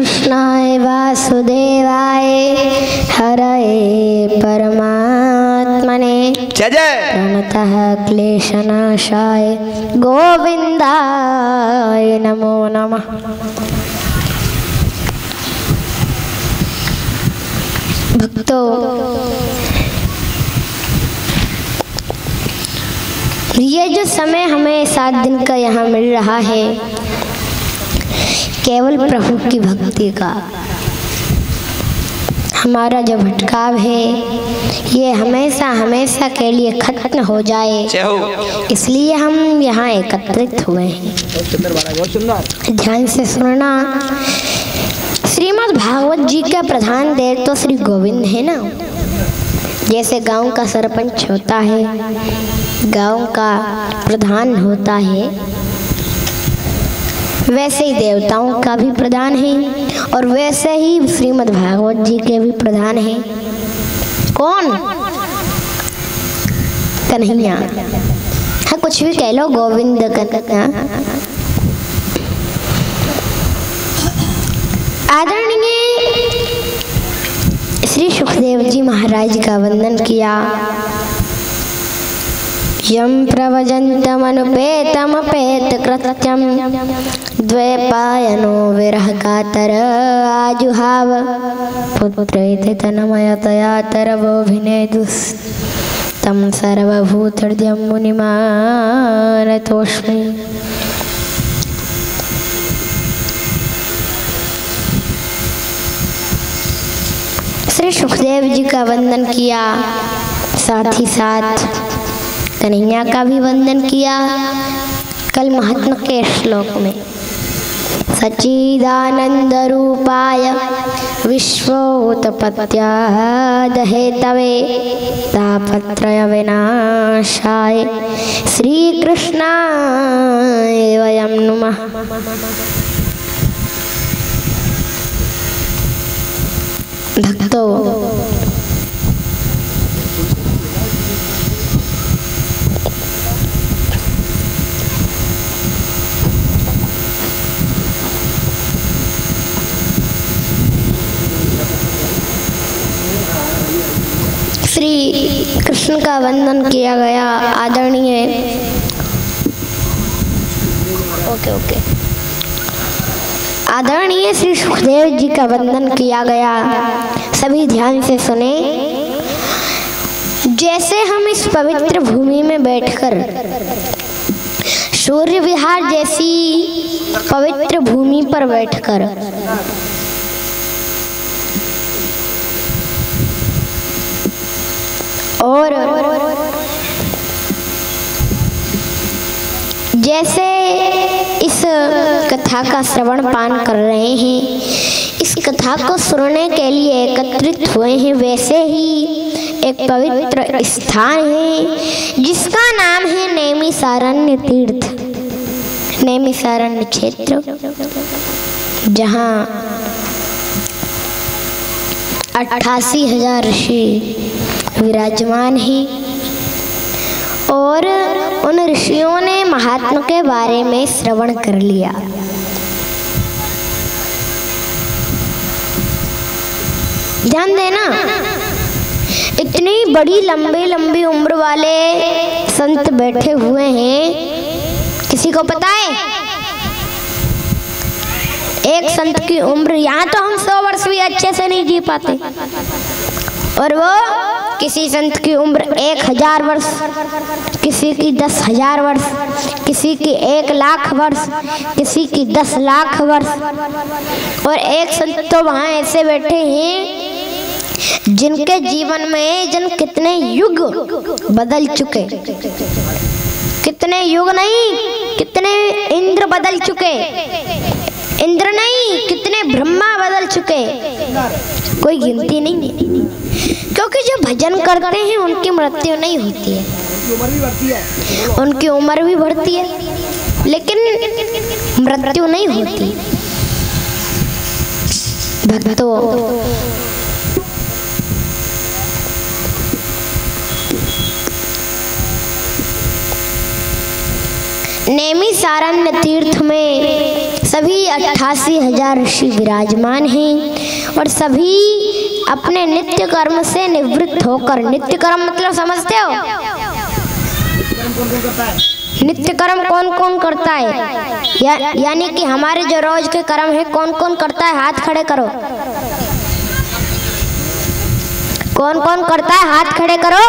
कृष्णाय वासुदेवाय हरये परमात्मने जय जय प्रणतः क्लेशनाशाय गोविंदाय नमो नमः। भक्तों, ये जो समय हमें 7 दिन का यहाँ मिल रहा है, केवल प्रभु की भक्ति का, हमारा जो भटकाव है ये हमेशा हमेशा के लिए खत्म हो जाए, इसलिए हम यहाँ एकत्रित हुए हैं। ध्यान से सुनना। श्रीमद् भागवत जी का प्रधान देव तो श्री गोविंद है ना। जैसे गांव का सरपंच होता है, गांव का प्रधान होता है, वैसे ही देवताओं का भी प्रधान है और वैसे ही श्रीमद् भागवत जी के भी प्रधान है। कौन? कन्हैया। हाँ, कुछ भी कह लो, गोविंद कन्हैया। आदरणीय श्री सुखदेव जी महाराज का वंदन किया। यम प्रवजन्तमनुपेतमपेत कृत्यं द्वैपायनो विरह कातर आजुहाव पुत्रेति तन्मयतया तरवोभिनेदुस् तं सर्वभूतहृदयं मुनिमानतोऽस्मि। श्री सुखदेव जी का वंदन किया, साथ ही साथ कन्हैया का भी वंदन किया। कल महात्मा के श्लोक में सच्चिदानंद रूपाय विश्वोत्पत्त्यादिहेतवे तापत्रय विनाशाय श्री कृष्णाय वयं नमः। भक्तों, श्री कृष्ण का वंदन किया गया। आदरणीय आदरणीय श्री सुखदेव जी का वंदन किया गया। सभी ध्यान से सुने। जैसे हम इस पवित्र भूमि में बैठकर सूर्य विहार जैसी पवित्र भूमि पर बैठकर और जैसे इस कथा का श्रवण पान कर रहे हैं, इस कथा को सुनने के लिए एकत्रित हुए हैं, वैसे ही एक पवित्र स्थान है जिसका नाम है नैमिषारण्य तीर्थ, नैमिषारण्य क्षेत्र, जहाँ 88,000 ऋषि विराजमान हैं और उन ऋषियों ने महात्मा के बारे में श्रवण कर लिया। ध्यान देना, इतनी बड़ी लंबी लंबी उम्र वाले संत बैठे हुए हैं, किसी को पता है? एक संत की उम्र, यहाँ तो हम 100 वर्ष भी अच्छे से नहीं जी पाते, और वो किसी संत की उम्र 1000 वर्ष, किसी की 10,000 वर्ष, किसी की 1,00,000 वर्ष, किसी की 10 लाख वर्ष। और एक संत तो वहाँ ऐसे बैठे हैं जिनके जीवन में जन कितने युग बदल चुके, कितने युग नहीं, कितने इंद्र बदल चुके, इंद्र नहीं, कितने ब्रह्मा बदल चुके, कोई गिनती नहीं है। क्योंकि जो भजन करते हैं उनकी मृत्यु नहीं होती है, उनकी उम्र भी बढ़ती है, लेकिन मृत्यु नहीं होती। भक्तों, नैमिषारण्य तीर्थ में सभी 88,000 ऋषि विराजमान हैं और सभी अपने नित्य कर्म से निवृत्त होकर, नित्य कर्म मतलब समझते हो? नित्य कर्म कौन कौन करता है? यानी कि हमारे जो रोज के कर्म है कौन कौन करता है? हाथ खड़े करो। कौन कौन करता है? हाथ खड़े करो।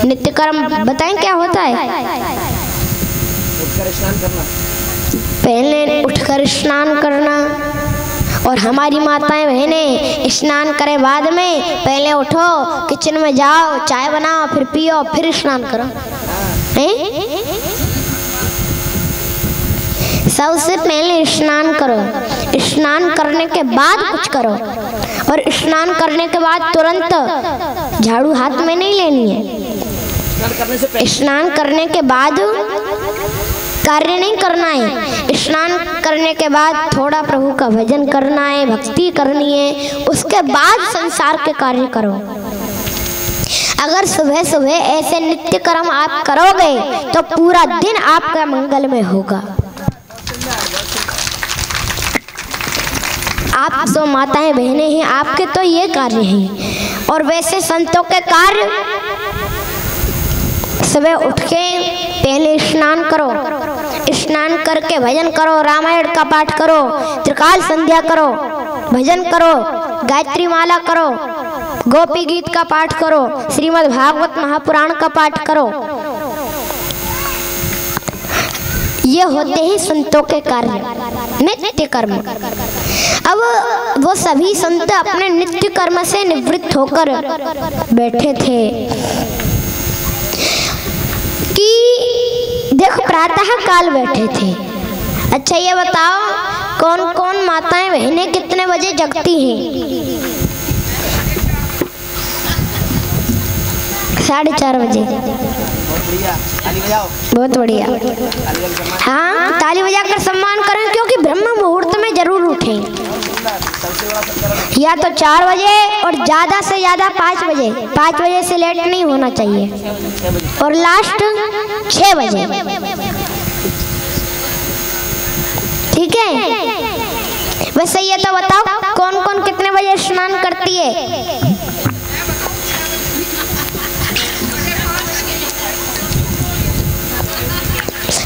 नित्य कर्म बताएं क्या होता है? पहले उठकर स्नान करना, और हमारी माताएं बहनें स्नान करे बाद में पहले उठो, किचन में जाओ, चाय बनाओ, फिर पियो, फिर स्नान करो। हैं? सबसे पहले स्नान करो, स्नान करने के बाद कुछ करो, और स्नान करने के बाद तुरंत झाड़ू हाथ में नहीं लेनी है। स्नान करने के बाद कार्य नहीं करना है। स्नान करने के बाद थोड़ा प्रभु का भजन करना है, भक्ति करनी है, उसके बाद संसार के कार्य करो। अगर सुबह सुबह ऐसे नित्य कर्म आप करोगे तो पूरा दिन आपका मंगल में होगा। आप जो माताएं बहनें हैं, आपके तो ये कार्य हैं। और वैसे संतों के कार्य, सुबह उठ के पहले स्नान करो, स्नान करके भजन करो, रामायण का पाठ करो, त्रिकाल संध्या करो, भजन करो, गायत्री माला करो, गोपी गीत का पाठ करो, श्रीमद् भागवत महापुराण का पाठ करो। ये होते हैं संतों के कार्य, नित्य कर्म। अब वो सभी संत अपने नित्य कर्म से निवृत्त होकर बैठे थे कि देखो प्रातः काल बैठे थे। अच्छा ये बताओ, कौन कौन माताएं बहनें कितने बजे जगती हैं? 4:30 बजे। बहुत बढ़िया। हाँ, ताली बजाकर सम्मान करें, क्योंकि ब्रह्म मुहूर्त में जरूर उठें। या तो 4 बजे और ज़्यादा से ज़्यादा 5 बजे। 5 बजे से लेट नहीं होना चाहिए, और लास्ट 6 बजे। ठीक है? वैसे ये तो बताओ, कौन कौन कितने बजे स्नान करती है?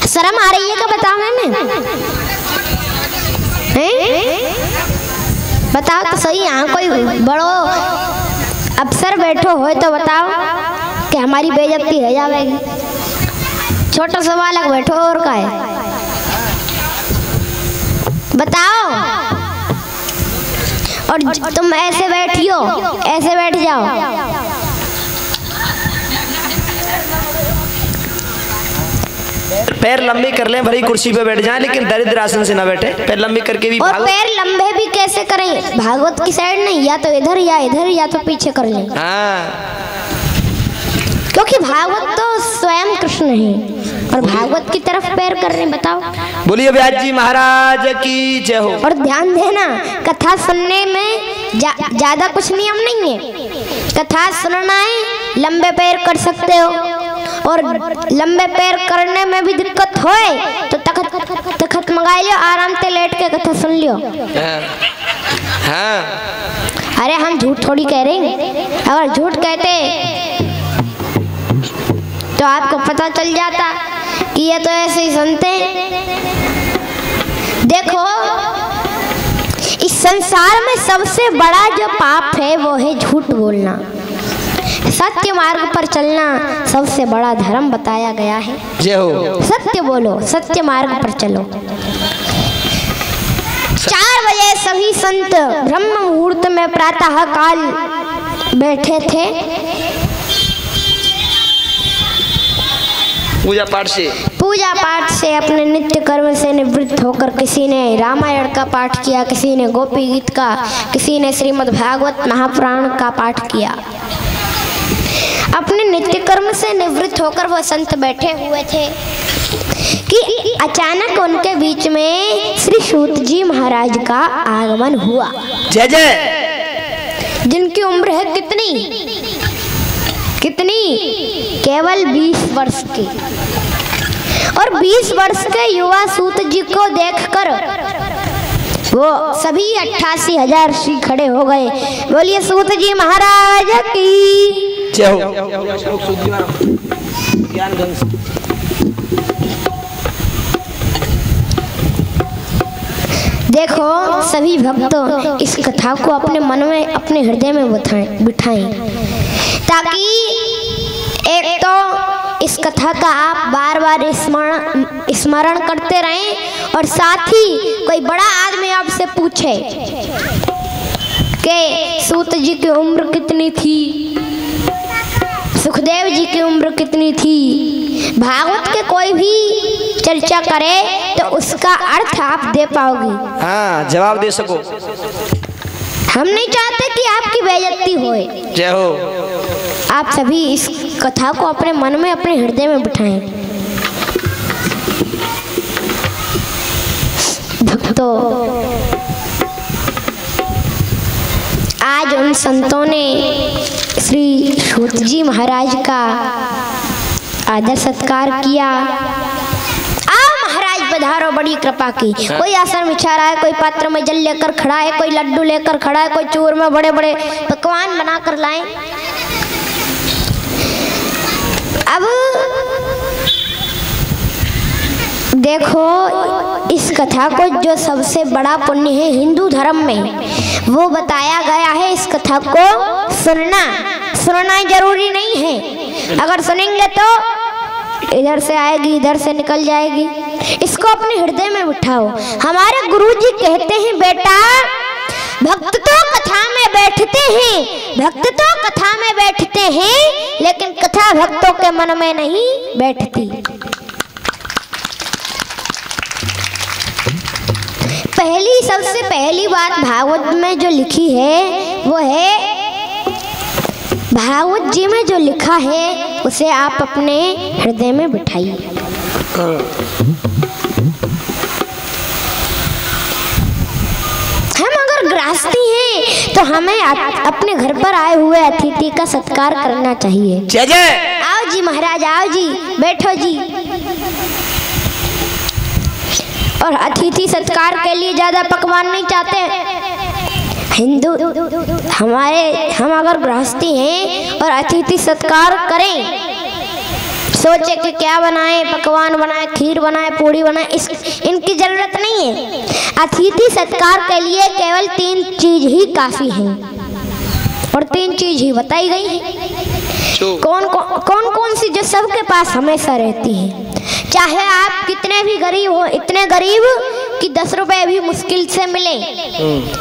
शर्म आ रही है क्या? बताओ मैंने, बताओ तो सही। यहाँ कोई बड़ो अफसर बैठो हो तो बताओ कि हमारी बेइज्जती रह जाएगी। छोटा सा बालक बैठो और का है, बताओ। और तुम ऐसे बैठियो, ऐसे बैठ जाओ। पैर लंबे कर लें, भरी कुर्सी पे बैठ जाएं, लेकिन दरिद्र आसन से ना बैठे। पैर लंबे करके भी। और पैर लंबे भी कैसे करें? भागवत की साइड नहीं, या तो इधर या इधर, या तो पीछे कर लें। क्योंकि भागवत तो स्वयं कृष्ण है, और भागवत की तरफ पैर कर रहे हैं। बताओ। बोलिए व्यास जी महाराज की जय हो। और ध्यान देना, कथा सुनने में ज्यादा कुछ नियम नहीं है। कथा सुनना है, लंबे पैर कर सकते हो, और लंबे पैर करने में भी दिक्कत होए तो तखत मंगा लियो, आराम से लेट के कथा सुन लियो। हाँ। अरे हम झूठ थोड़ी कह रहे हैं। अगर झूठ कहते तो आपको पता चल जाता कि ये तो ऐसे ही सुनते हैं। देखो, इस संसार में सबसे बड़ा जो पाप है वो है झूठ बोलना। सत्य मार्ग पर चलना सबसे बड़ा धर्म बताया गया है। जय हो। सत्य बोलो, सत्य मार्ग पर चलो। 4 बजे सभी संत ब्रह्म मुहूर्त में प्रातः काल बैठे थे। पूजा पाठ से अपने नित्य कर्म से निवृत्त होकर किसी ने रामायण का पाठ किया, किसी ने गोपी गीत का, किसी ने श्रीमद् भागवत महापुराण का पाठ किया। अपने नित्य कर्म से निवृत्त होकर वह संत बैठे हुए थे कि अचानक उनके बीच में श्री सूत जी महाराज का आगमन हुआ। जय जय। जिनकी उम्र है कितनी? केवल 20 वर्ष की। और 20 वर्ष के युवा सूत जी को देखकर वो सभी 88,000 ऋषि खड़े हो गए। बोलिए सूत जी महाराज की जय हो। देखो सभी भक्तों इस कथा को अपने मन में, अपने हृदय में बिठाएं ताकि एक तो इस कथा का आप बार बार स्मरण करते रहें और साथ ही कोई बड़ा आदमी आपसे पूछे कि सूत जी की उम्र कितनी थी, सुखदेव जी की उम्र कितनी थी, भागवत के कोई भी चर्चा करे तो उसका अर्थ आप दे पाओगे। हाँ, जवाब दे सको। हम नहीं चाहते कि आपकी बेइज्जती होए। जय हो। आप सभी इस कथा को अपने मन में, अपने हृदय में बिठाएं। भक्तों, आज उन संतों ने श्री सूत जी महाराज का आदर सत्कार किया। आओ महाराज पधारो, बड़ी कृपा की। कोई आसन बिछा रहा है, कोई पात्र में जल लेकर खड़ा है, कोई लड्डू लेकर खड़ा है, कोई चूर में बड़े बड़े पकवान बना कर लाए। अब देखो इस कथा को जो सबसे बड़ा पुण्य है हिंदू धर्म में, वो बताया गया है। इस कथा को सुनना जरूरी नहीं है। अगर सुनेंगे तो इधर से आएगी, इधर से निकल जाएगी। इसको अपने हृदय में बिठाओ। हमारे गुरुजी कहते हैं, बेटा भक्त तो कथा में बैठते हैं, भक्त तो कथा में बैठते हैं, लेकिन कथा भक्तों के मन में नहीं बैठती। सबसे पहली बात भागवत में जो लिखी है वो है, भागवत जी में जो लिखा है उसे आप अपने हृदय में बिठाइए। हम अगर गृहस्थी हैं तो हमें अपने घर पर आए हुए अतिथि का सत्कार करना चाहिए। जय जय। आओ जी महाराज, आओ जी, बैठो जी। और अतिथि सत्कार के लिए ज्यादा पकवान नहीं चाहते हिंदू हम अगर गृहस्थी हैं और अतिथि सत्कार करें, सोचे कि क्या बनाए, पकवान बनाए, खीर बनाए, पूड़ी बनाए, इनकी जरूरत नहीं है। अतिथि सत्कार के लिए केवल 3 चीज ही काफी है और 3 चीज ही बताई गई है। कौन सी जो सबके पास हमेशा रहती है। चाहे आप कितने भी गरीब हो, इतने गरीब कि 10 रुपए भी मुश्किल से मिले,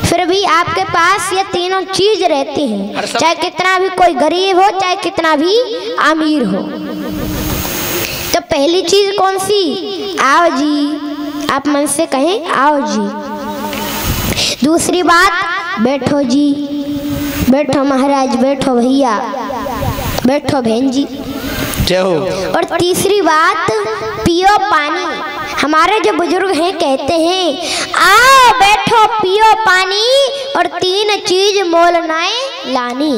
फिर भी आपके पास ये तीनों चीज रहती है। चाहे कितना भी कोई गरीब हो, चाहे कितना भी अमीर हो। तो पहली चीज कौन सी? आओ जी, आप मन से कहें आओ जी। दूसरी बात, बैठो जी, बैठो महाराज, बैठो भैया, बैठो बहन जी। और तीसरी बात, पियो पानी। हमारे जो बुजुर्ग हैं कहते हैं, आओ बैठो पियो पानी और 3 चीज मोल नाए लानी।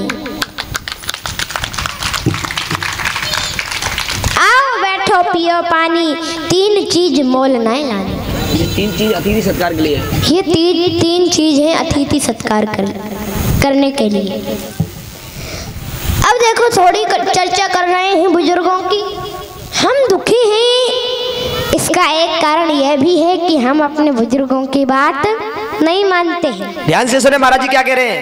आओ बैठो पियो पानी, 3 चीज मोल नाए लानी। ये 3 चीज अतिथि सत्कार के लिए है। ये 3 चीज हैं अतिथि सत्कार करने के लिए। अब देखो थोड़ी चर्चा कर रहे हैं बुजुर्गों की। हम दुखी हैं, इसका एक कारण यह भी है कि हम अपने बुजुर्गों की बात नहीं मानते हैं। ध्यान से सुने महाराज जी क्या कह रहे हैं।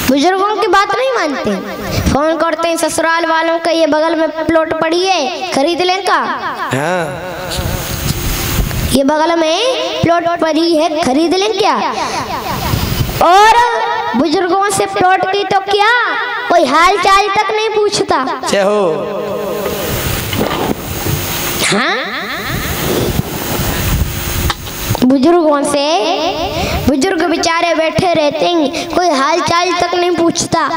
बुजुर्गों की बात नहीं मानते। फोन करते हैं ससुराल वालों का, ये बगल में प्लॉट पड़ी है, खरीद लें का। हाँ। ये बगल में प्लॉट पड़ी है, खरीद लें क्या। और बुजुर्गों से प्लॉट की तो क्या, कोई हाल चाल तक नहीं पूछता। जय हो। हाँ, बुजुर्गों से, बुजुर्ग बेचारे बैठे रहते हैं, कोई हाल चाल तक नहीं पूछता।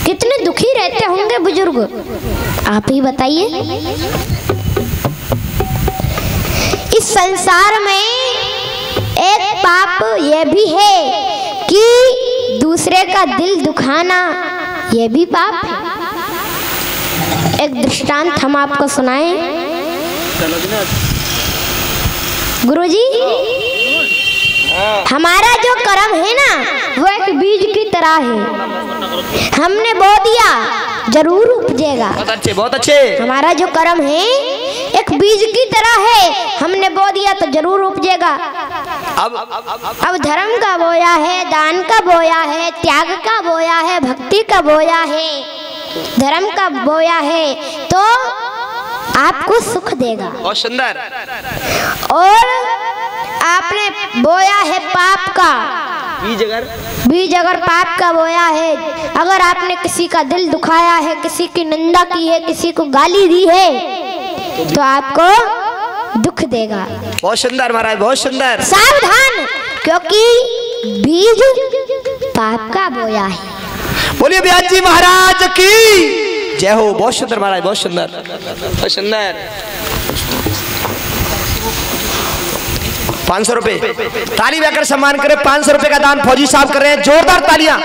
कितने दुखी रहते होंगे बुजुर्ग, आप ही बताइए। इस संसार में एक पाप यह भी है कि दूसरे का दिल दुखाना, यह भी पाप है। एक दृष्टांत हम आपको सुनाएं। गुरुजी, हमारा जो कर्म है ना वो एक बीज की तरह है। हमने बो दिया जरूर उपजेगा। बहुत अच्छे, बहुत अच्छे। हमारा जो कर्म है एक बीज की तरह है, हमने बो दिया तो जरूर उपजेगा। अब धर्म का बोया है, दान का बोया है, त्याग का बोया है, भक्ति का बोया है, धर्म का बोया है तो आपको सुख देगा। बहुत सुंदर। और आपने बोया है पाप का बीज अगर पाप का बोया है, अगर आपने किसी का दिल दुखाया है, किसी की निंदा की है, किसी को गाली दी है तो आपको दुख देगा। बहुत सुंदर महाराज, बहुत सुंदर। सावधान, क्योंकि बीज पाप का बोया है। बोलिए ब्यास जी महाराज की जय हो। बहुत सुंदर महाराज, बहुत सुंदर, बहुत सुंदर। 500 रुपए ताली बजाकर सम्मान करें। 500 रुपए का दान फौजी साहब कर रहे हैं, जोरदार तालियां।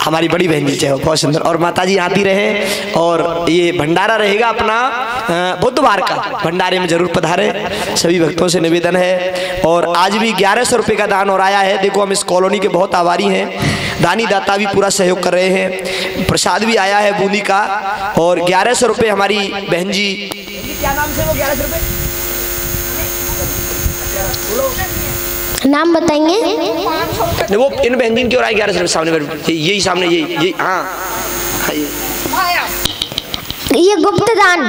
हमारी बड़ी बहन जी है, बहुत सुंदर। और माता जी आती रहे। और ये भंडारा रहेगा अपना बुधवार का, भंडारे में जरूर पधारे, सभी भक्तों से निवेदन है। और आज भी 1100 रुपये का दान और आया है। देखो हम इस कॉलोनी के बहुत आभारी हैं, दानी दाता भी पूरा सहयोग कर रहे हैं। प्रसाद भी आया है बूंदी का। और 1100 रुपये हमारी बहन जी, क्या नाम से वो 1100 रुपये नाम बताएंगे? वो इन बहन जी की और आए 1100 रुपये सामने, यही सामने, यही हाँ, ये गुप्त दान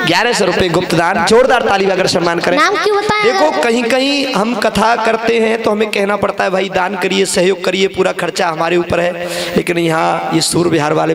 1100 रुपये गुप्त दान। जोरदार ताली बजाकर सम्मान करें। नाम क्यों बताया? देखो कहीं कहीं हम कथा करते हैं तो हमें कहना पड़ता है भाई दान करिए, सहयोग करिए, पूरा खर्चा हमारे ऊपर है। लेकिन यहाँ ये सूर बिहार वाले